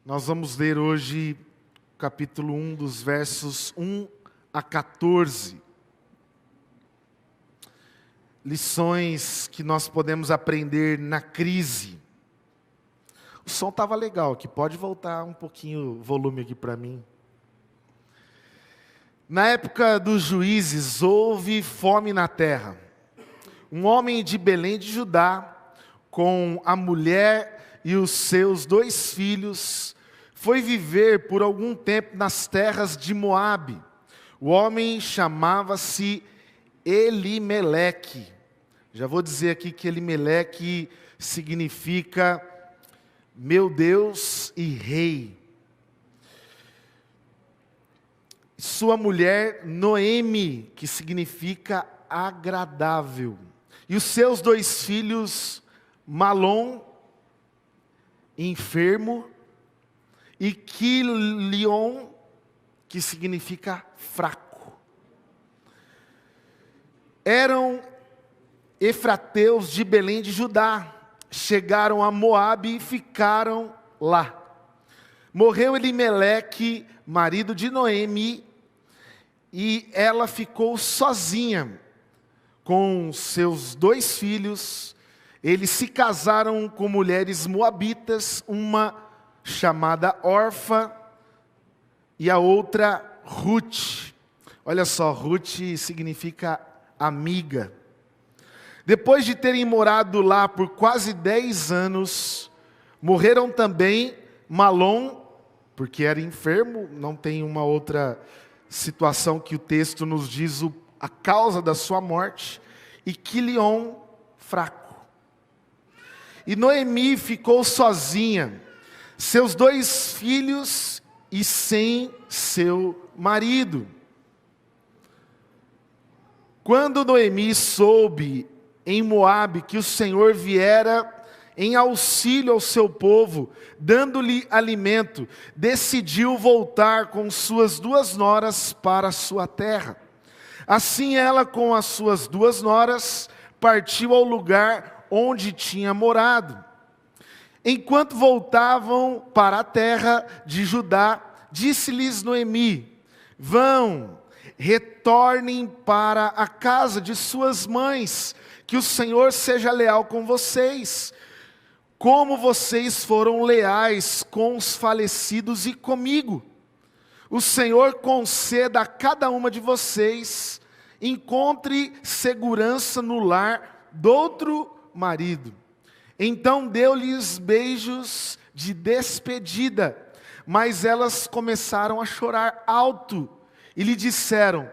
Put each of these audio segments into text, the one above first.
Nós vamos ler hoje capítulo 1, dos versos 1 a 14. Lições que nós podemos aprender na crise. O som estava legal aqui, pode voltar um pouquinho o volume aqui para mim. Na época dos juízes, houve fome na terra. Um homem de Belém de Judá, com a mulher e os seus 2 filhos, foi viver por algum tempo nas terras de Moabe. O homem chamava-se Elimeleque. Já vou dizer aqui que Elimeleque significa meu Deus e rei. Sua mulher Noemi, que significa agradável. E os seus 2 filhos, Malom, enfermo, e Quilion, que significa fraco. Eram efrateus de Belém de Judá. Chegaram a Moabe e ficaram lá. Morreu Elimeleque, marido de Noemi, e ela ficou sozinha com seus 2 filhos. Eles se casaram com mulheres moabitas, uma chamada Orfa e a outra Ruth. Olha só, Ruth significa amiga. Depois de terem morado lá por quase 10 anos, morreram também Malom, porque era enfermo, não tem uma outra situação que o texto nos diz a causa da sua morte, e Quilion, fraco. E Noemi ficou sozinha, seus 2 filhos e sem seu marido. Quando Noemi soube em Moabe que o Senhor viera em auxílio ao seu povo, dando-lhe alimento, decidiu voltar com suas 2 noras para a sua terra. Assim ela, com as suas 2 noras, partiu ao lugar onde tinha morado. Enquanto voltavam para a terra de Judá, disse-lhes Noemi: vão, retornem para a casa de suas mães, que o Senhor seja leal com vocês, como vocês foram leais com os falecidos e comigo. O Senhor conceda a cada uma de vocês, encontre segurança no lar do outro marido. Então deu-lhes beijos de despedida, mas elas começaram a chorar alto e lhe disseram: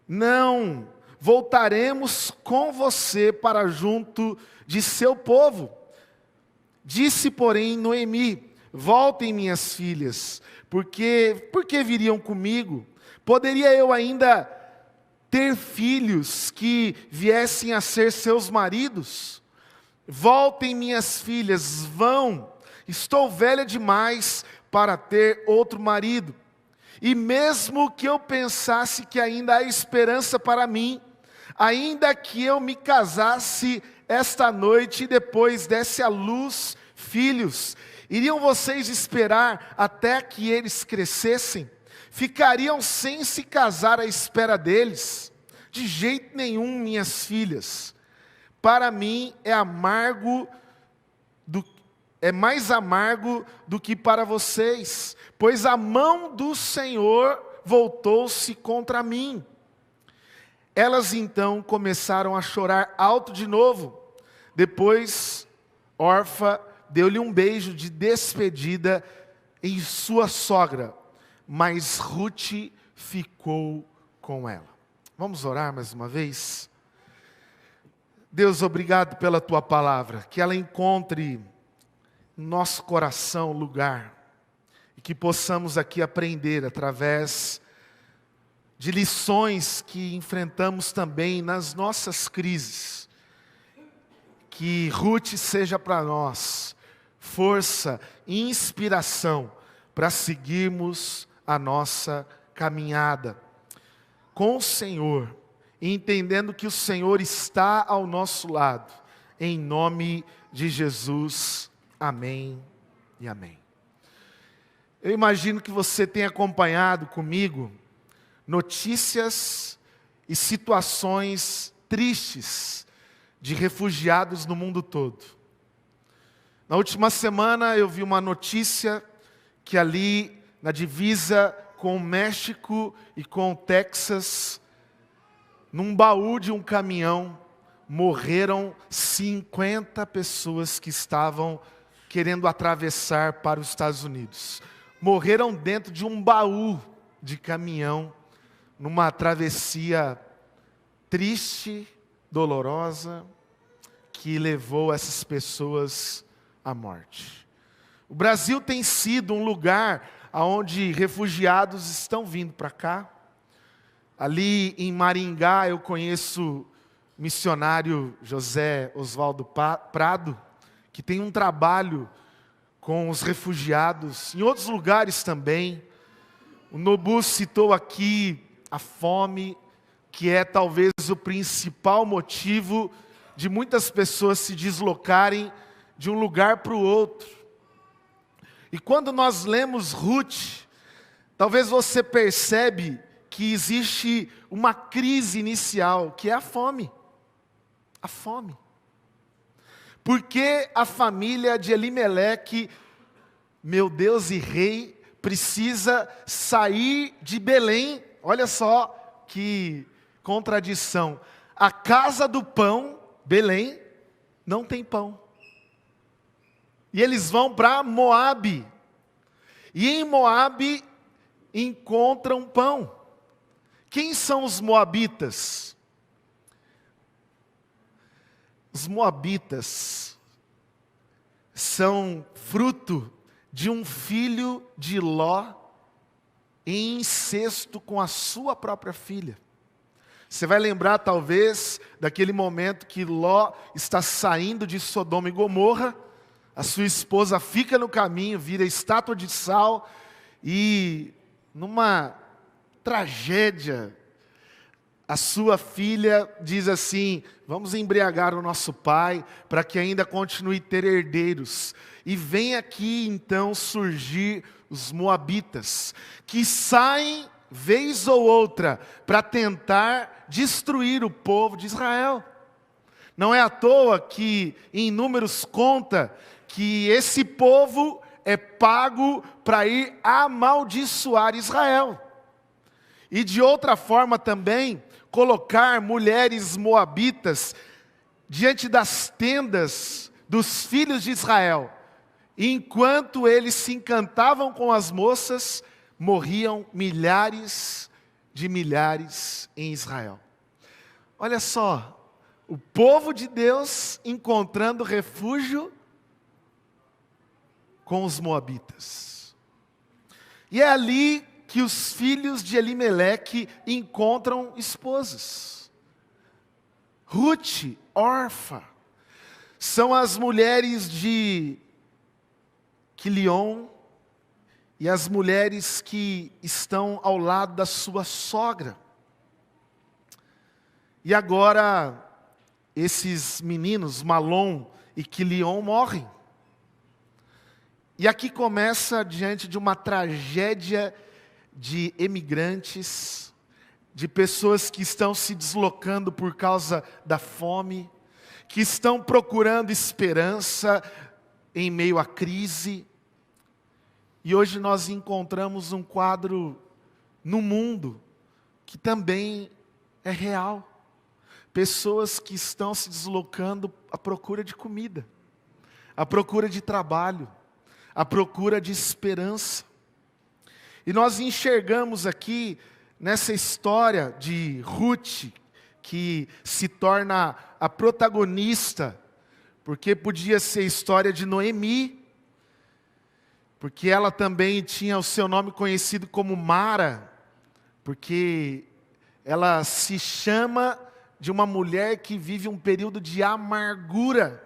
não, voltaremos com você para junto de seu povo. Disse, porém, Noemi: voltem, minhas filhas, porque viriam comigo? Poderia eu ainda ter filhos que viessem a ser seus maridos? Voltem, minhas filhas, vão, estou velha demais para ter outro marido. E mesmo que eu pensasse que ainda há esperança para mim, ainda que eu me casasse esta noite e depois desse à luz filhos, iriam vocês esperar até que eles crescessem? Ficariam sem se casar à espera deles? De jeito nenhum, minhas filhas. Para mim é mais amargo do que para vocês, pois a mão do Senhor voltou-se contra mim. Elas então começaram a chorar alto de novo. Depois, Orfa deu-lhe um beijo de despedida em sua sogra, mas Ruth ficou com ela. Vamos orar mais uma vez? Deus, obrigado pela tua palavra, que ela encontre no nosso coração lugar, e que possamos aqui aprender através de lições que enfrentamos também nas nossas crises. Que Ruth seja para nós força e inspiração para seguirmos a nossa caminhada com o Senhor, e entendendo que o Senhor está ao nosso lado, em nome de Jesus, amém e amém. Eu imagino que você tenha acompanhado comigo notícias e situações tristes de refugiados no mundo todo. Na última semana eu vi uma notícia que ali na divisa com o México e com o Texas, num baú de um caminhão, morreram 50 pessoas que estavam querendo atravessar para os Estados Unidos. Morreram dentro de um baú de caminhão, numa travessia triste, dolorosa, que levou essas pessoas à morte. O Brasil tem sido um lugar onde refugiados estão vindo para cá. Ali em Maringá eu conheço o missionário José Oswaldo Prado, que tem um trabalho com os refugiados, em outros lugares também. O Nobu citou aqui a fome, que é talvez o principal motivo de muitas pessoas se deslocarem de um lugar para o outro. E quando nós lemos Ruth, talvez você percebe que existe uma crise inicial, que é a fome. A fome. Por que a família de Elimeleque, meu Deus e rei, precisa sair de Belém? Olha só que contradição. A casa do pão, Belém, não tem pão. E eles vão para Moabe. E em Moabe encontram pão. Quem são os moabitas? Os moabitas são fruto de um filho de Ló em incesto com a sua própria filha. Você vai lembrar talvez daquele momento que Ló está saindo de Sodoma e Gomorra, a sua esposa fica no caminho, vira estátua de sal e numa tragédia, a sua filha diz assim: vamos embriagar o nosso pai, para que ainda continue a ter herdeiros. E vem aqui então surgir os moabitas, que saem vez ou outra para tentar destruir o povo de Israel. Não é à toa que em Números conta que esse povo é pago para ir amaldiçoar Israel. E de outra forma também, colocar mulheres moabitas diante das tendas dos filhos de Israel. E enquanto eles se encantavam com as moças, morriam milhares de milhares em Israel. Olha só, o povo de Deus encontrando refúgio com os moabitas. E é ali que os filhos de Elimeleque encontram esposas. Ruth, Orfa, são as mulheres de Quilion e as mulheres que estão ao lado da sua sogra. E agora, esses meninos, Malom e Quilion, morrem. E aqui começa diante de uma tragédia de emigrantes, de pessoas que estão se deslocando por causa da fome, que estão procurando esperança em meio à crise. E hoje nós encontramos um quadro no mundo que também é real. Pessoas que estão se deslocando à procura de comida, à procura de trabalho, à procura de esperança. E nós enxergamos aqui, nessa história de Ruth, que se torna a protagonista, porque podia ser a história de Noemi, porque ela também tinha o seu nome conhecido como Mara, porque ela se chama de uma mulher que vive um período de amargura,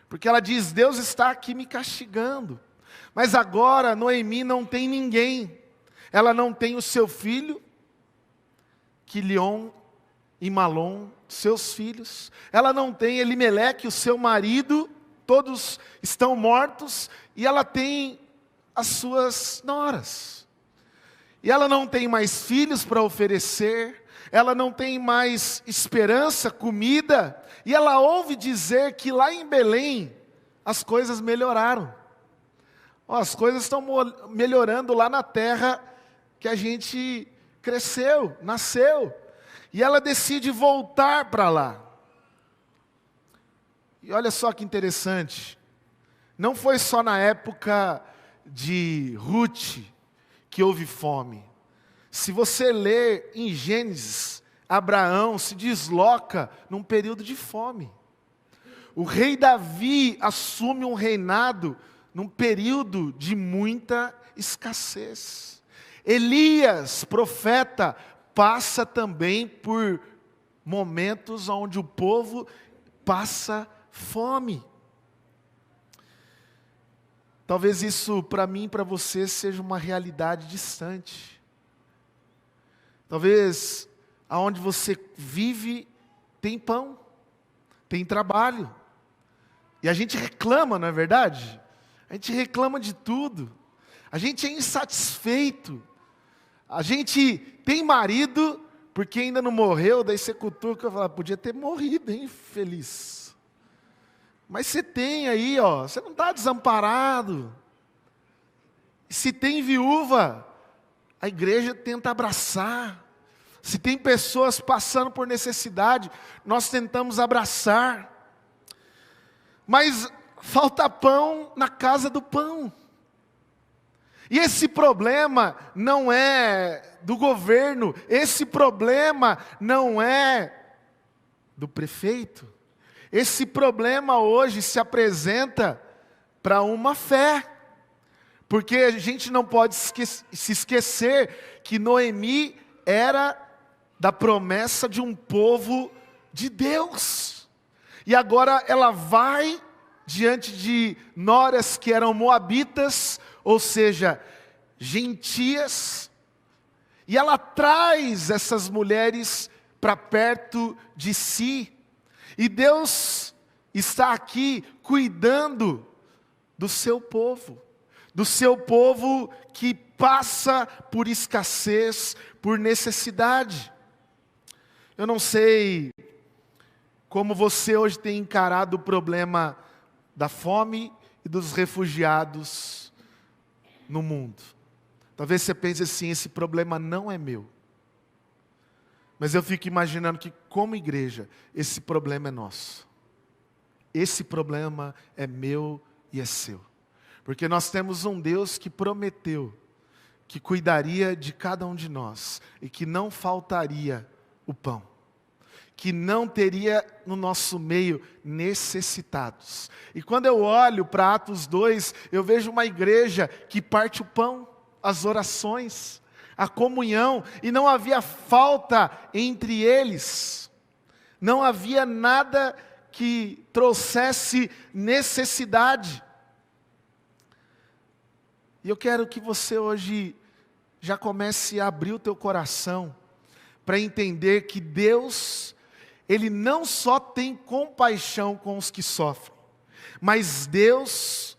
porque ela diz: Deus está aqui me castigando. Mas agora Noemi não tem ninguém. Ela não tem o seu filho, Quilion e Malom, seus filhos. Ela não tem Elimeleque, o seu marido, todos estão mortos. E ela tem as suas noras. E ela não tem mais filhos para oferecer, ela não tem mais esperança, comida, e ela ouve dizer que lá em Belém as coisas melhoraram. As coisas estão melhorando lá na terra que a gente cresceu, nasceu. E ela decide voltar para lá. E olha só que interessante. Não foi só na época de Ruth que houve fome. Se você ler em Gênesis, Abraão se desloca num período de fome. O rei Davi assume um reinado num período de muita escassez. Elias, profeta, passa também por momentos onde o povo passa fome. Talvez isso para mim e para você seja uma realidade distante. Talvez aonde você vive tem pão, tem trabalho. E a gente reclama, não é verdade? A gente reclama de tudo. A gente é insatisfeito. A gente tem marido, porque ainda não morreu, daí você cutuca e fala, podia ter morrido, hein, feliz. Mas você tem aí, você não está desamparado. Se tem viúva, a igreja tenta abraçar. Se tem pessoas passando por necessidade, nós tentamos abraçar. Mas falta pão na casa do pão. E esse problema não é do governo, esse problema não é do prefeito. Esse problema hoje se apresenta para uma fé. Porque a gente não pode se esquecer que Noemi era da promessa de um povo de Deus. E agora ela vai diante de noras que eram moabitas, ou seja, gentias, e ela traz essas mulheres para perto de si. E Deus está aqui cuidando do seu povo que passa por escassez, por necessidade. Eu não sei como você hoje tem encarado o problema da fome e dos refugiados no mundo. Talvez você pense assim, esse problema não é meu. Mas eu fico imaginando que como igreja, esse problema é nosso. Esse problema é meu e é seu. Porque nós temos um Deus que prometeu que cuidaria de cada um de nós e que não faltaria o pão. Que não teria no nosso meio necessitados. E quando eu olho para Atos 2, eu vejo uma igreja que parte o pão, as orações, a comunhão, e não havia falta entre eles. Não havia nada que trouxesse necessidade. E eu quero que você hoje já comece a abrir o teu coração para entender que Deus, Ele não só tem compaixão com os que sofrem, mas Deus,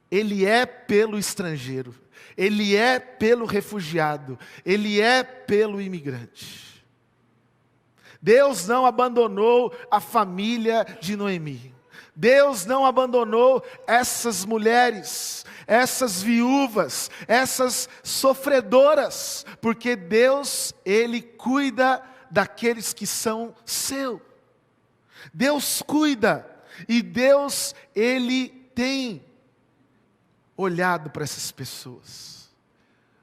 Ele é pelo estrangeiro, Ele é pelo refugiado, Ele é pelo imigrante. Deus não abandonou a família de Noemi. Deus não abandonou essas mulheres, essas viúvas, essas sofredoras, porque Deus, Ele cuida daqueles que são seu. Deus cuida, e Deus, Ele tem olhado para essas pessoas.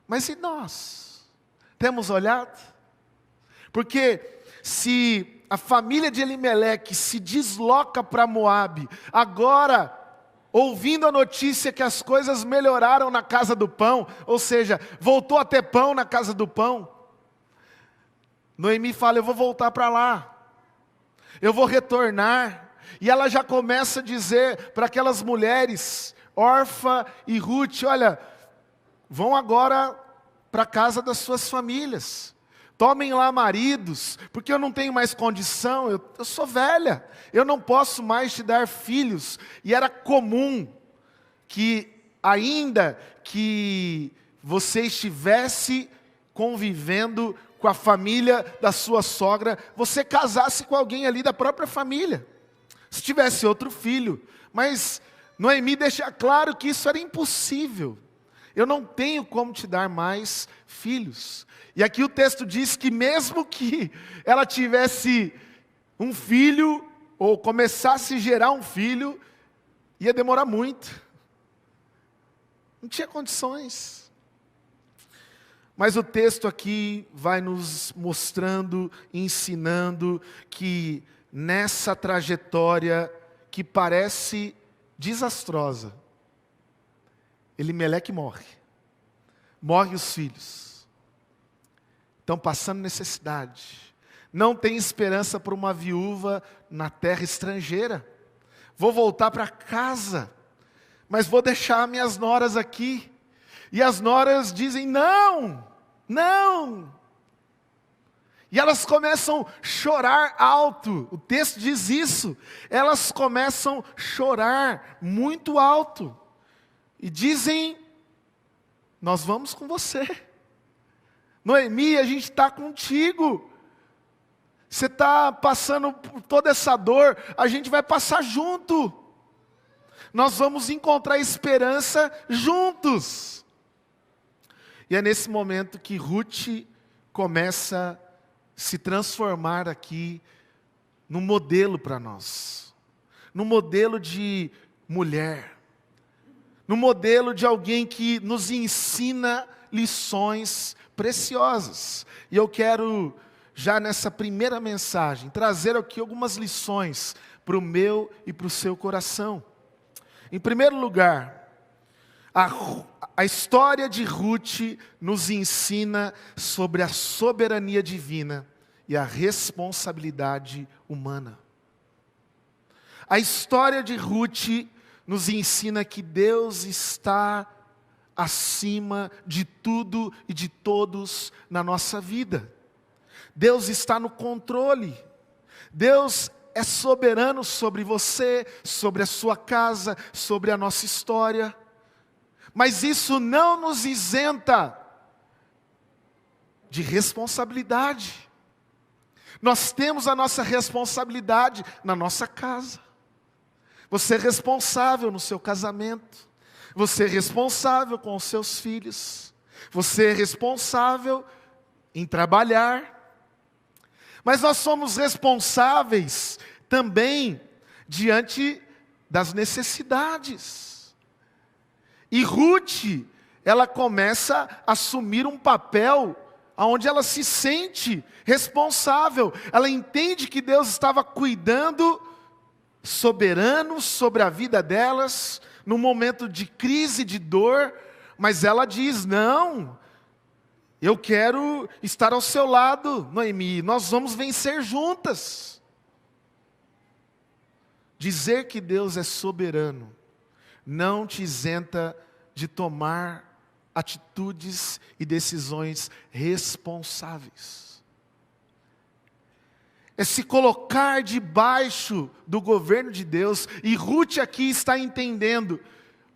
Mas e nós? Temos olhado? Porque se a família de Elimeleque se desloca para Moabe, agora, ouvindo a notícia que as coisas melhoraram na casa do pão, ou seja, voltou a ter pão na casa do pão, Noemi fala, eu vou voltar para lá, eu vou retornar, e ela já começa a dizer para aquelas mulheres, Orfa e Ruth, olha, vão agora para a casa das suas famílias, tomem lá maridos, porque eu não tenho mais condição, eu sou velha, eu não posso mais te dar filhos. E era comum que ainda que você estivesse convivendo com a família da sua sogra, você casasse com alguém ali da própria família. Se tivesse outro filho. Mas Noemi deixa claro que isso era impossível. Eu não tenho como te dar mais filhos. E aqui o texto diz que mesmo que ela tivesse um filho, ou começasse a gerar um filho, ia demorar muito. Não tinha condições. Mas o texto aqui vai nos mostrando, ensinando que nessa trajetória que parece desastrosa, Elimeleque morre. Morre os filhos. Estão passando necessidade. Não tem esperança para uma viúva na terra estrangeira. Vou voltar para casa, mas vou deixar minhas noras aqui. E as noras dizem, não, não. E elas começam a chorar alto. O texto diz isso. Elas começam a chorar muito alto. E dizem, nós vamos com você. Noemi, a gente está contigo. Você está passando por toda essa dor, a gente vai passar junto. Nós vamos encontrar esperança juntos. E é nesse momento que Ruth começa a se transformar aqui num modelo para nós. Num modelo de mulher. Num modelo de alguém que nos ensina lições preciosas. E eu quero, já nessa primeira mensagem, trazer aqui algumas lições para o meu e para o seu coração. Em primeiro lugar, a história de Ruth nos ensina sobre a soberania divina e a responsabilidade humana. A história de Ruth nos ensina que Deus está acima de tudo e de todos na nossa vida. Deus está no controle. Deus é soberano sobre você, sobre a sua casa, sobre a nossa história. Mas isso não nos isenta de responsabilidade. Nós temos a nossa responsabilidade na nossa casa. Você é responsável no seu casamento. Você é responsável com os seus filhos. Você é responsável em trabalhar. Mas nós somos responsáveis também diante das necessidades. E Ruth, ela começa a assumir um papel onde ela se sente responsável. Ela entende que Deus estava cuidando, soberano sobre a vida delas, num momento de crise, de dor, mas ela diz, não, eu quero estar ao seu lado, Noemi, nós vamos vencer juntas. Dizer que Deus é soberano não te isenta de tomar atitudes e decisões responsáveis. É se colocar debaixo do governo de Deus. E Ruth aqui está entendendo.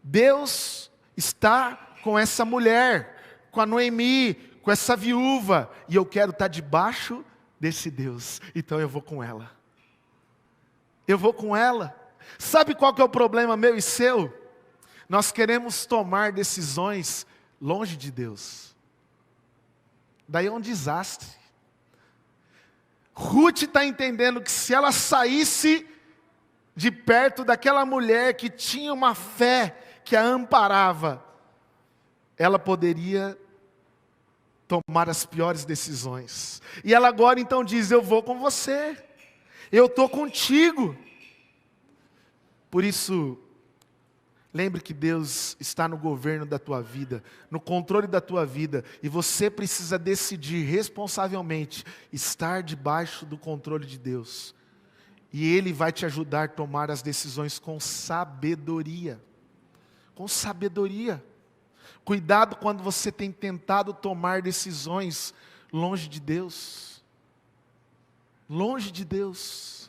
Deus está com essa mulher, com a Noemi, com essa viúva. E eu quero estar debaixo desse Deus. Então eu vou com ela. Eu vou com ela. Sabe qual que é o problema meu e seu? Nós queremos tomar decisões longe de Deus. Daí é um desastre. Ruth está entendendo que se ela saísse de perto daquela mulher que tinha uma fé que a amparava, ela poderia tomar as piores decisões. E ela agora então diz, eu vou com você. Eu estou contigo. Por isso, lembre que Deus está no governo da tua vida, no controle da tua vida, e você precisa decidir responsavelmente estar debaixo do controle de Deus. E Ele vai te ajudar a tomar as decisões com sabedoria. Com sabedoria. Cuidado quando você tem tentado tomar decisões longe de Deus. Longe de Deus.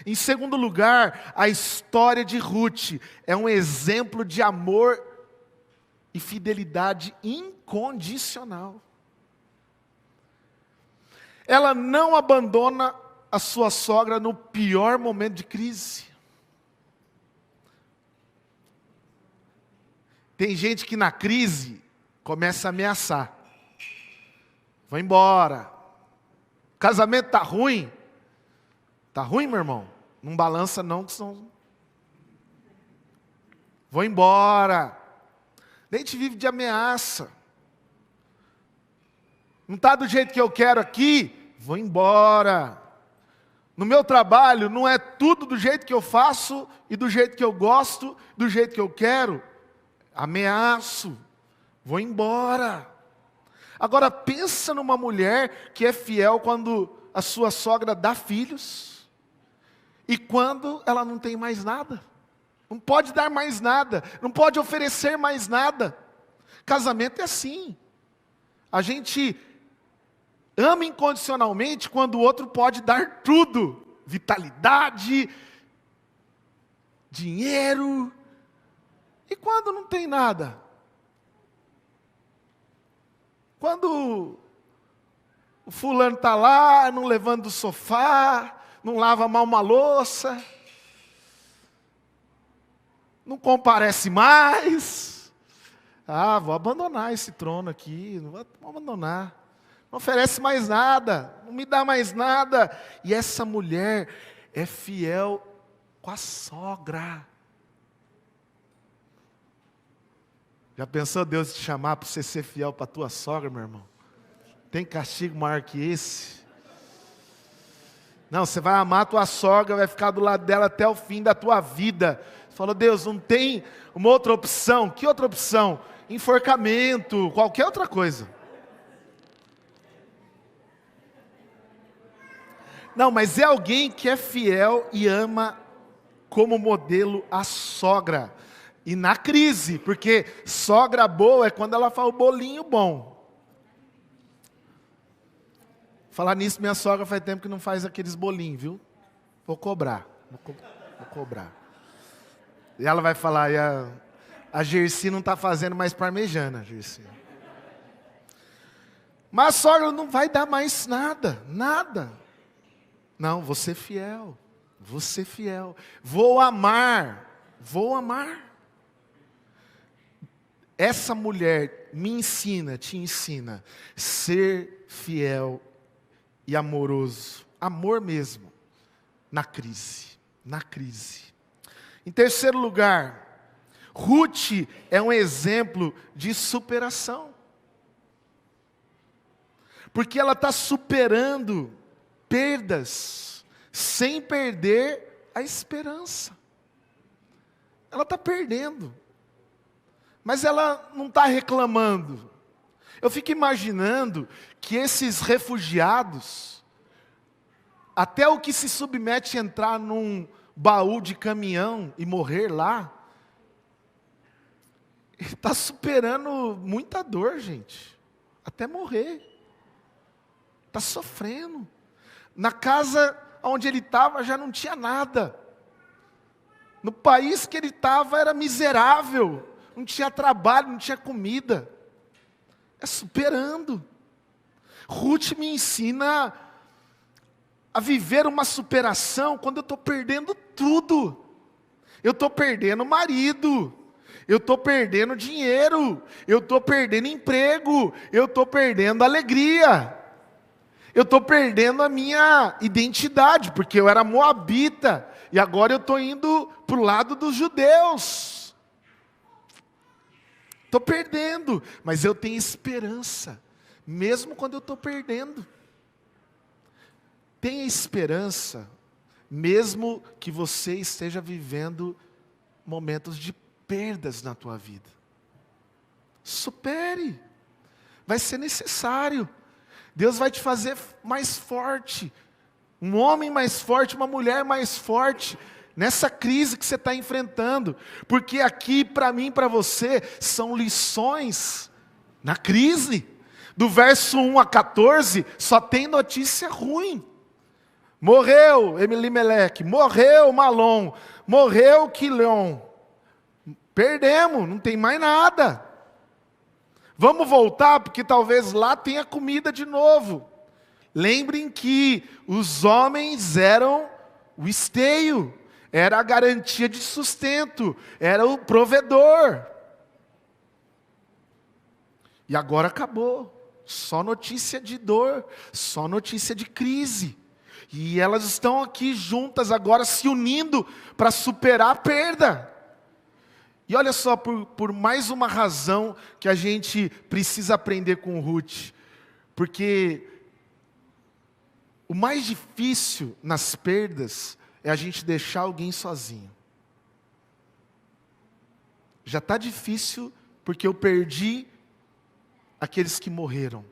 Em segundo lugar, a história de Ruth é um exemplo de amor e fidelidade incondicional. Ela não abandona a sua sogra no pior momento de crise. Tem gente que na crise começa a ameaçar. Vou embora. O casamento está ruim. Está ruim, meu irmão? Não balança não, que são... Vou embora. A gente vive de ameaça. Não está do jeito que eu quero aqui? Vou embora. No meu trabalho não é tudo do jeito que eu faço e do jeito que eu gosto, do jeito que eu quero. Ameaço. Vou embora. Agora pensa numa mulher que é fiel quando a sua sogra dá filhos e quando ela não tem mais nada. Não pode dar mais nada, não pode oferecer mais nada. Casamento é assim. A gente ama incondicionalmente quando o outro pode dar tudo. Vitalidade, dinheiro. E quando não tem nada? Quando o fulano está lá, não levanta do sofá, não lava mal uma louça, não comparece mais. Ah, vou abandonar esse trono aqui, não vou abandonar. Não oferece mais nada, não me dá mais nada. E essa mulher é fiel com a sogra. Já pensou Deus te chamar para você ser fiel para a tua sogra, meu irmão? Tem castigo maior que esse? Não, você vai amar a tua sogra, vai ficar do lado dela até o fim da tua vida. Você falou, Deus, não tem uma outra opção? Que outra opção? Enforcamento, qualquer outra coisa. Não, mas é alguém que é fiel e ama como modelo a sogra. E na crise, porque sogra boa é quando ela faz o bolinho bom. Falar nisso, minha sogra faz tempo que não faz aqueles bolinhos, viu? Vou cobrar, vou cobrar. E ela vai falar, e a Gersi não está fazendo mais parmejana, Gersi. Mas a sogra não vai dar mais nada, nada. Não, vou ser fiel, vou ser fiel. Vou amar. Essa mulher me ensina, te ensina, ser fiel e amoroso. Amor mesmo, na crise. Em terceiro lugar, Ruth é um exemplo de superação. Porque ela está superando perdas, sem perder a esperança. Ela está perdendo. Mas ela não está reclamando. Eu fico imaginando que esses refugiados, até o que se submete a entrar num baú de caminhão e morrer lá, está superando muita dor, gente. Até morrer. Está sofrendo. Na casa onde ele estava já não tinha nada. No país que ele estava era miserável. Não tinha trabalho, não tinha comida. É superando. Ruth me ensina a viver uma superação quando eu estou perdendo tudo. Eu estou perdendo o marido. Eu estou perdendo dinheiro. Eu estou perdendo emprego. Eu estou perdendo alegria. Eu estou perdendo a minha identidade, porque eu era moabita. E agora eu estou indo para o lado dos judeus. Estou perdendo, mas eu tenho esperança, mesmo quando eu estou perdendo. Tenha esperança, mesmo que você esteja vivendo momentos de perdas na tua vida. Supere, vai ser necessário. Deus vai te fazer mais forte, um homem mais forte, uma mulher mais forte, nessa crise que você está enfrentando, porque aqui para mim e para você são lições na crise. Do verso 1 a 14 só tem notícia ruim. Morreu Elimelec, morreu Malom, morreu Quilion. Perdemos, não tem mais nada. Vamos voltar, porque talvez lá tenha comida de novo. Lembrem que os homens eram o esteio, era a garantia de sustento, era o provedor. E agora acabou. Só notícia de dor, só notícia de crise. E elas estão aqui juntas agora se unindo para superar a perda. E olha só, por mais uma razão que a gente precisa aprender com Ruth. Porque o mais difícil nas perdas é a gente deixar alguém sozinho. Já está difícil porque eu perdi aqueles que morreram.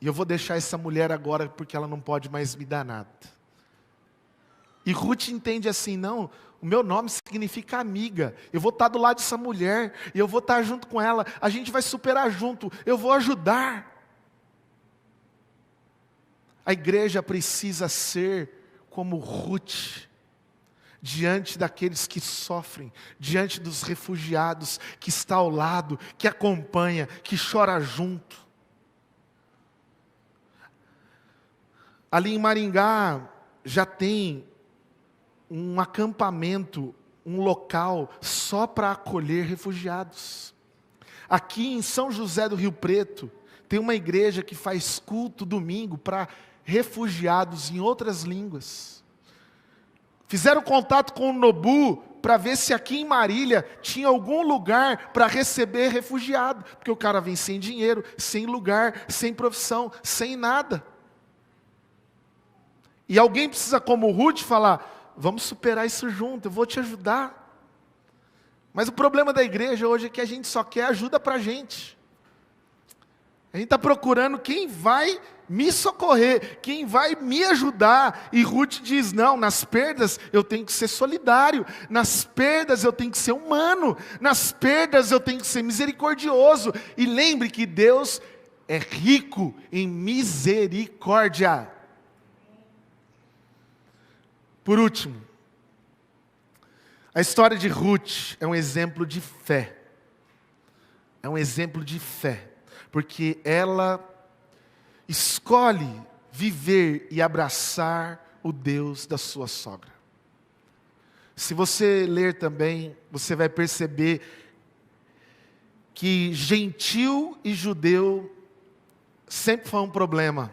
E eu vou deixar essa mulher agora porque ela não pode mais me dar nada. E Ruth entende assim, não, o meu nome significa amiga. Eu vou estar do lado dessa mulher, e eu vou estar junto com ela, a gente vai superar junto, eu vou ajudar. A igreja precisa ser como Ruth, diante daqueles que sofrem, diante dos refugiados, que está ao lado, que acompanha, que chora junto. Ali em Maringá já tem um acampamento, um local só para acolher refugiados. Aqui em São José do Rio Preto, tem uma igreja que faz culto domingo para refugiados em outras línguas. Fizeram contato com o Nobu para ver se aqui em Marília tinha algum lugar para receber refugiado, porque o cara vem sem dinheiro, sem lugar, sem profissão, sem nada. E alguém precisa, como Ruth, falar, vamos superar isso junto, eu vou te ajudar. Mas o problema da igreja hoje é que a gente só quer ajuda para a gente. A gente está procurando quem vai me socorrer, quem vai me ajudar. E Ruth diz, não, nas perdas eu tenho que ser solidário, nas perdas eu tenho que ser humano, nas perdas eu tenho que ser misericordioso. E lembre que Deus é rico em misericórdia. Por último, a história de Ruth é um exemplo de fé. É um exemplo de fé, porque ela escolhe viver e abraçar o Deus da sua sogra. Se você ler também, você vai perceber que gentil e judeu sempre foi um problema.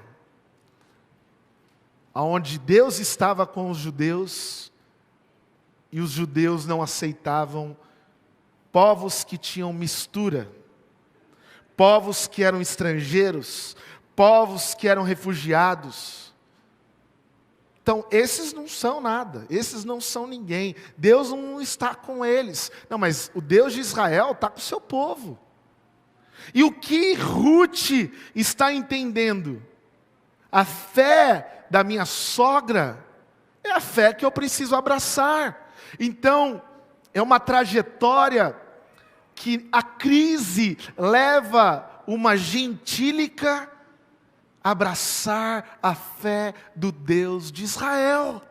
Onde Deus estava com os judeus, e os judeus não aceitavam povos que tinham mistura, povos que eram estrangeiros, povos que eram refugiados. Então, esses não são nada, esses não são ninguém, Deus não está com eles. Não, mas o Deus de Israel está com o seu povo. E o que Ruth está entendendo? A fé da minha sogra é a fé que eu preciso abraçar. Então, é uma trajetória que a crise leva uma gentílica a abraçar a fé do Deus de Israel.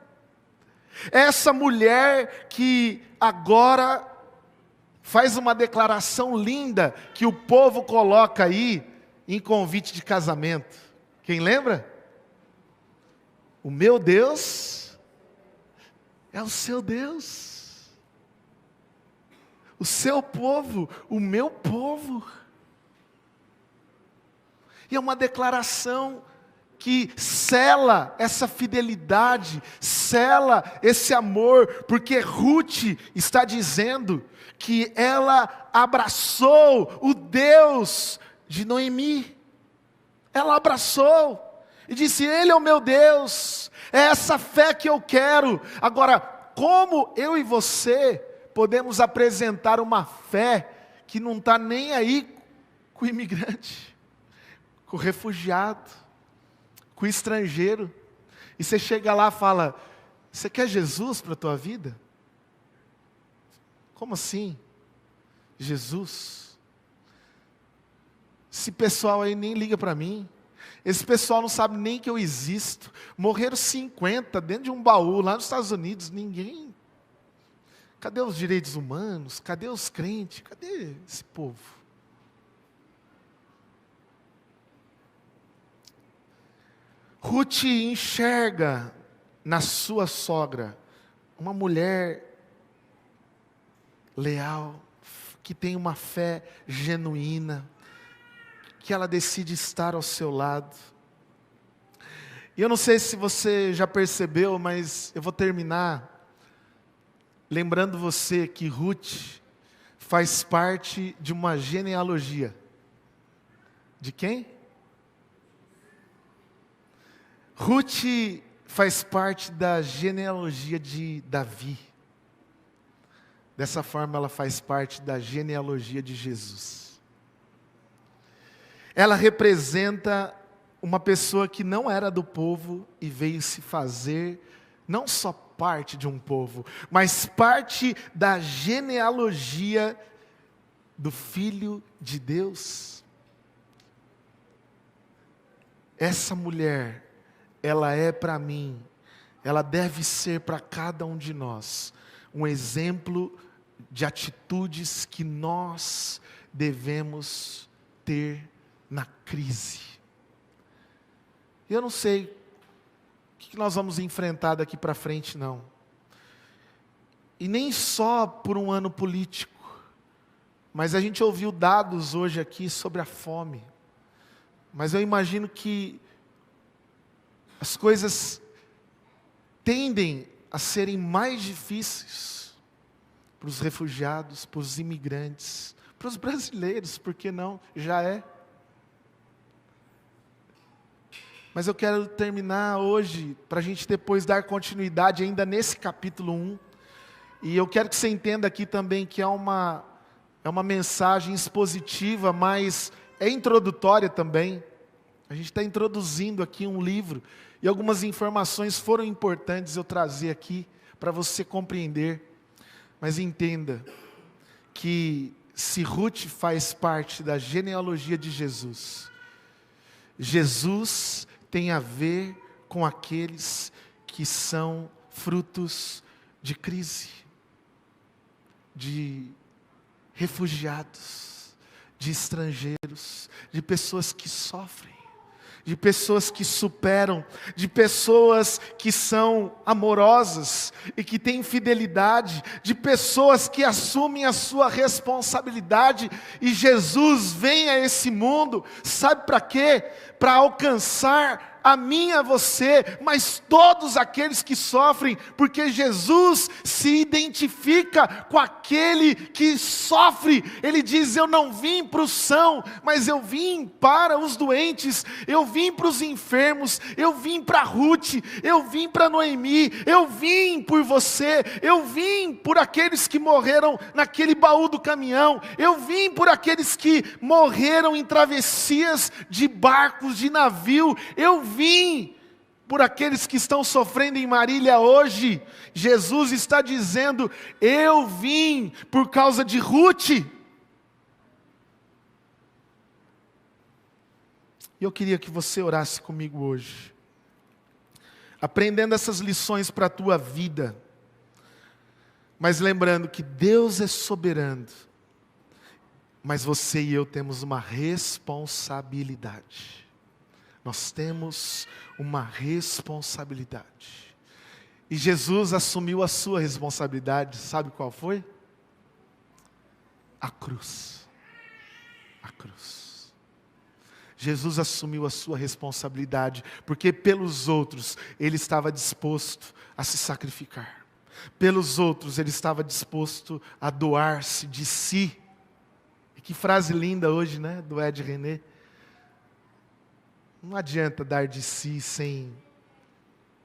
Essa mulher que agora faz uma declaração linda que o povo coloca aí em convite de casamento. Quem lembra? O meu Deus é o seu Deus. O seu povo, o meu povo. E é uma declaração que sela essa fidelidade, sela esse amor, porque Ruth está dizendo que ela abraçou o Deus de Noemi. Ela abraçou e disse, Ele é o meu Deus, é essa fé que eu quero. Agora, como eu e você podemos apresentar uma fé que não está nem aí com o imigrante, com o refugiado, com o estrangeiro? E você chega lá e fala, você quer Jesus para a tua vida? Como assim? Jesus? Esse pessoal aí nem liga para mim. Esse pessoal não sabe nem que eu existo. Morreram 50 dentro de um baú lá nos Estados Unidos. Ninguém. Cadê os direitos humanos? Cadê os crentes? Cadê esse povo? Ruth enxerga na sua sogra uma mulher leal, que tem uma fé genuína, que ela decide estar ao seu lado. E eu não sei se você já percebeu, mas eu vou terminar lembrando você que Ruth faz parte de uma genealogia. De quem? Ruth faz parte da genealogia de Davi. Dessa forma, ela faz parte da genealogia de Jesus. Ela representa uma pessoa que não era do povo e veio se fazer não só parte de um povo, mas parte da genealogia do Filho de Deus. Essa mulher, ela é para mim, ela deve ser para cada um de nós, um exemplo de atitudes que nós devemos ter na crise. Eu não sei o que nós vamos enfrentar daqui para frente, não. E nem só por um ano político, mas a gente ouviu dados hoje aqui sobre a fome. Mas eu imagino que as coisas tendem a serem mais difíceis para os refugiados, para os imigrantes, para os brasileiros, por que não? Já é. Mas eu quero terminar hoje, para a gente depois dar continuidade ainda nesse capítulo 1. E eu quero que você entenda aqui também que é uma mensagem expositiva, mas é introdutória também. A gente está introduzindo aqui um livro. E algumas informações foram importantes eu trazer aqui, para você compreender. Mas entenda que se Ruth faz parte da genealogia de Jesus, Jesus tem a ver com aqueles que são frutos de crise, de refugiados, de estrangeiros, de pessoas que sofrem, de pessoas que superam, de pessoas que são amorosas e que têm fidelidade, de pessoas que assumem a sua responsabilidade. E Jesus vem a esse mundo, sabe para quê? Para alcançar a mim e a você, mas todos aqueles que sofrem, porque Jesus se identifica com aquele que sofre. Ele diz: eu não vim para os sãos, mas eu vim para os doentes, eu vim para os enfermos, eu vim para Ruth, eu vim para Noemi, eu vim por você, eu vim por aqueles que morreram naquele baú do caminhão, eu vim por aqueles que morreram em travessias de barcos, de navio, eu vim por aqueles que estão sofrendo em Marília hoje. Jesus está dizendo: eu vim por causa de Ruth. E eu queria que você orasse comigo hoje, aprendendo essas lições para a tua vida, mas lembrando que Deus é soberano, mas você e eu temos uma responsabilidade. Nós temos uma responsabilidade. E Jesus assumiu a sua responsabilidade. Sabe qual foi? A cruz. A cruz. Jesus assumiu a sua responsabilidade, porque pelos outros Ele estava disposto a se sacrificar. Pelos outros Ele estava disposto a doar-se de si. E que frase linda hoje, né? Do Ed René. Não adianta dar de si sem...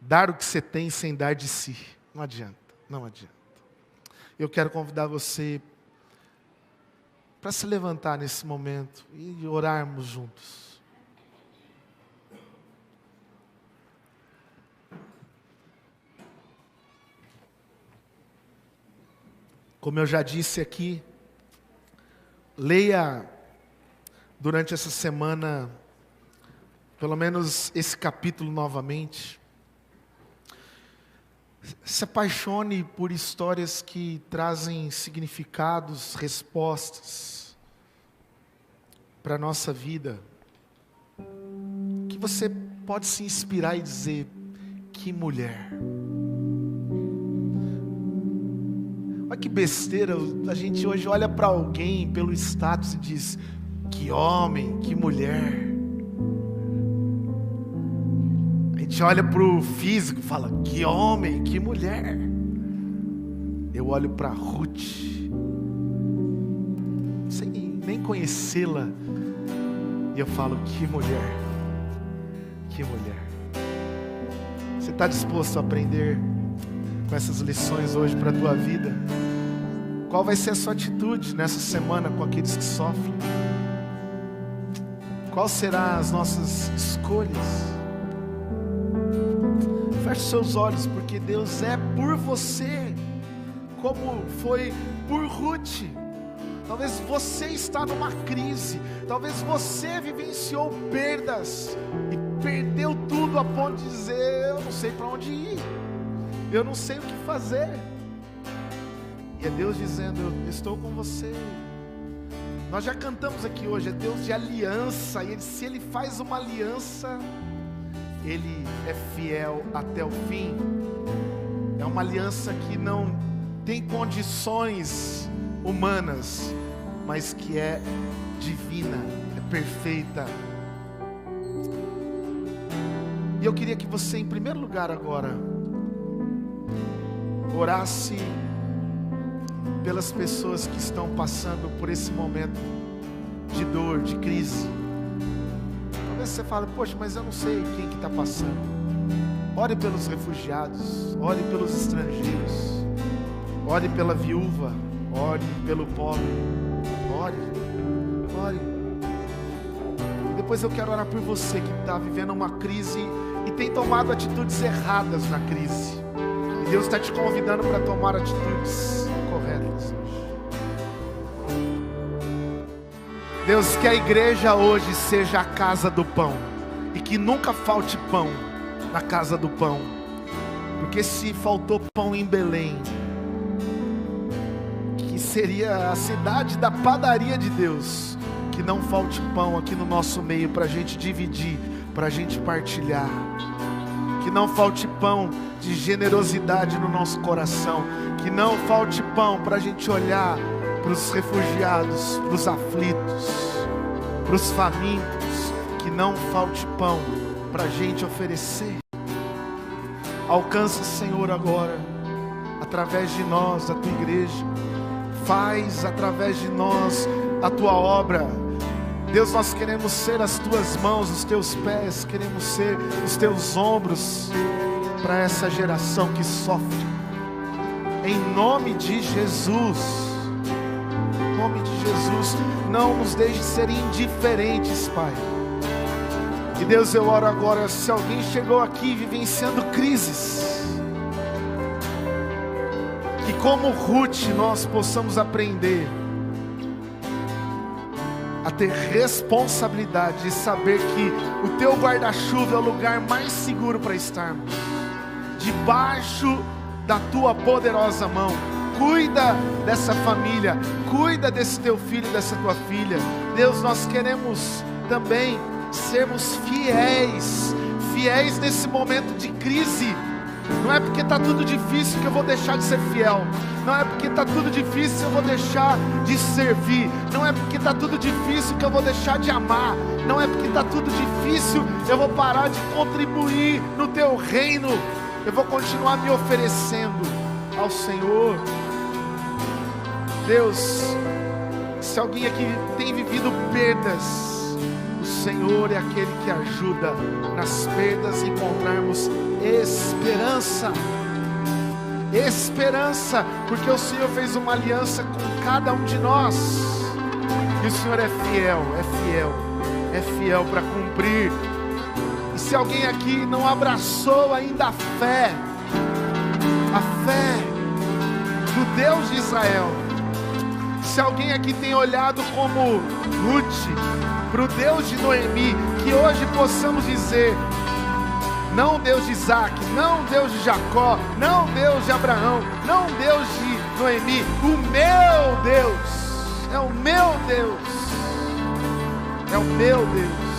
dar o que você tem sem dar de si. Não adianta, não adianta. Eu quero convidar você para se levantar nesse momento e orarmos juntos. Como eu já disse aqui, leia durante essa semana pelo menos esse capítulo novamente. Se apaixone por histórias que trazem significados, respostas para a nossa vida. Que você pode se inspirar e dizer: que mulher. Olha que besteira, a gente hoje olha para alguém pelo status e diz: que homem, que mulher. A gente olha para o físico e fala: que homem, que mulher. Eu olho para Ruth, sem nem conhecê-la, e eu falo: que mulher, que mulher. Você está disposto a aprender com essas lições hoje para a tua vida? Qual vai ser a sua atitude nessa semana com aqueles que sofrem? Qual serão as nossas escolhas? Feche seus olhos, porque Deus é por você, como foi por Ruth. Talvez você está numa crise, talvez você vivenciou perdas e perdeu tudo a ponto de dizer: eu não sei para onde ir, eu não sei o que fazer. E é Deus dizendo: eu estou com você. Nós já cantamos aqui hoje, é Deus de aliança, e se Ele faz uma aliança, Ele é fiel até o fim. É uma aliança que não tem condições humanas, mas que é divina, é perfeita. E eu queria que você, em primeiro lugar agora, orasse pelas pessoas que estão passando por esse momento de dor, de crise. Talvez você fale: poxa, mas eu não sei quem que está passando. Ore pelos refugiados, ore pelos estrangeiros, ore pela viúva, ore pelo pobre, ore. E depois eu quero orar por você que está vivendo uma crise e tem tomado atitudes erradas na crise. E Deus está te convidando para tomar atitudes corretas hoje. Deus, que a igreja hoje seja a casa do pão, e que nunca falte pão na casa do pão, porque se faltou pão em Belém, que seria a cidade da padaria de Deus, que não falte pão aqui no nosso meio para a gente dividir, para a gente partilhar. Que não falte pão de generosidade no nosso coração. Que não falte pão para a gente olhar para os refugiados, para os aflitos, para os famintos. Que não falte pão para a gente oferecer. Alcança, Senhor, agora, através de nós, a tua igreja. Faz através de nós a tua obra. Deus, nós queremos ser as tuas mãos, os teus pés, queremos ser os teus ombros para essa geração que sofre. Em nome de Jesus, em nome de Jesus, não nos deixe ser indiferentes, Pai. E Deus, eu oro agora, se alguém chegou aqui vivenciando crises, que como Ruth nós possamos aprender a ter responsabilidade de saber que o teu guarda-chuva é o lugar mais seguro para estarmos, debaixo da tua poderosa mão. Cuida dessa família, cuida desse teu filho e dessa tua filha. Deus, nós queremos também sermos fiéis nesse momento de crise. Não é porque está tudo difícil que eu vou deixar de ser fiel. Não é porque está tudo difícil que eu vou deixar de servir. Não é porque está tudo difícil que eu vou deixar de amar. Não é porque está tudo difícil que eu vou parar de contribuir no teu reino. Eu vou continuar me oferecendo ao Senhor. Deus, se alguém aqui tem vivido perdas, o Senhor é aquele que ajuda nas perdas encontrarmos esperança. Esperança, porque o Senhor fez uma aliança com cada um de nós. E o Senhor é fiel para cumprir. E se alguém aqui não abraçou ainda a fé do Deus de Israel, se alguém aqui tem olhado como Ruth para o Deus de Noemi, que hoje possamos dizer: não Deus de Isaac, não Deus de Jacó, não Deus de Abraão, não Deus de Noemi, o meu Deus, é o meu Deus, é o meu Deus.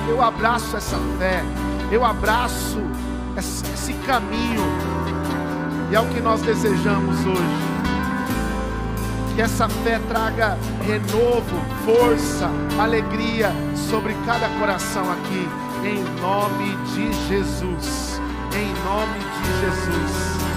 Eu abraço essa fé, Eu abraço esse caminho, e é o que nós desejamos hoje. Que essa fé traga renovo, força, alegria sobre cada coração aqui, em nome de Jesus, em nome de Jesus.